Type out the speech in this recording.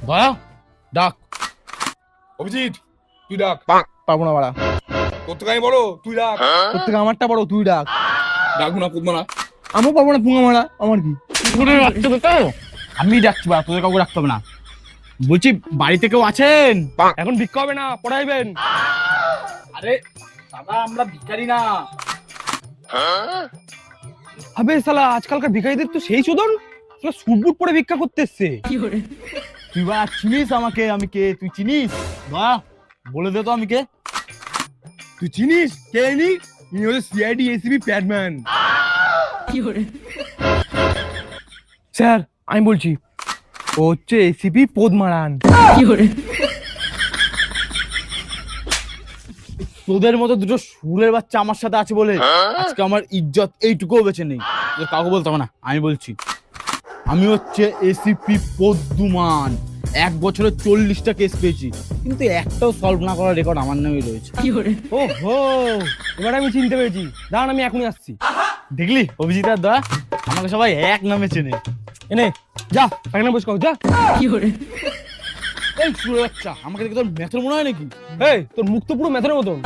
দয়া ডাক। অভিজিৎ তুই ডাক। পারবো না বাড়া, তোর থেকে আমি বড়, তুই ডাক। তোর থেকে আমারটা বড়, তুই ডাক। ডাকবো না পুতমারা। আমিও পারবো না, পুঙ্গা মারা, আমার কি? আমি ডাকছি বা তোদের কাউকে রাখতে হবে না। বলছি বাড়িতে কেউ আছেন? এখন ভিক্ষা হবে না, পড়াইবেন। আরে দাদা আমরা ভিখারি না। আবে শালা আজকালকার ভিখারিদের তো সেই চোদন, স্যুট বুট পরে ভিক্ষা করতে এসছে। তুই বা চিনিস আমাকে? আমি কে তুই চিনিস? বা বলে দে তো আমি কে। তুই চিনিস কে? ইনি হচ্ছে সিআইডি এসিপি প্যাডম্যান। স্যার আমি বলছি ও হচ্ছে এসিপি পদমারান। তোদের মতো দুটো সুরের বাচ্চা আমার সাথে আছে বলে আজকে আমার ইজ্জত এইটুকুও বেঁচে নেই। তোদের কাউকে বলতে হবে না, আমি বলছি আমি হচ্ছে এসিপি পদ্মুমান। 1 বছরে 40টা কেস পেয়েছি, কিন্তু একটাও সলভ না করার রেকর্ড আমার নামেই রয়েছে। ও হো, এবার আমি চিনতে পেরেছি, দাঁড়ান আমি এখনই আসছি। দেখলি অভিজিৎ আর দয়া, আমাকে সবাই এক নামে চেনে। এনে যা এখানে বসে যা। এই সুরের বাচ্চা, আমাকে দেখে তোর মেথর মনে হয় নাকি? এই তোর মুখ তো পুরো মেথরের মতন।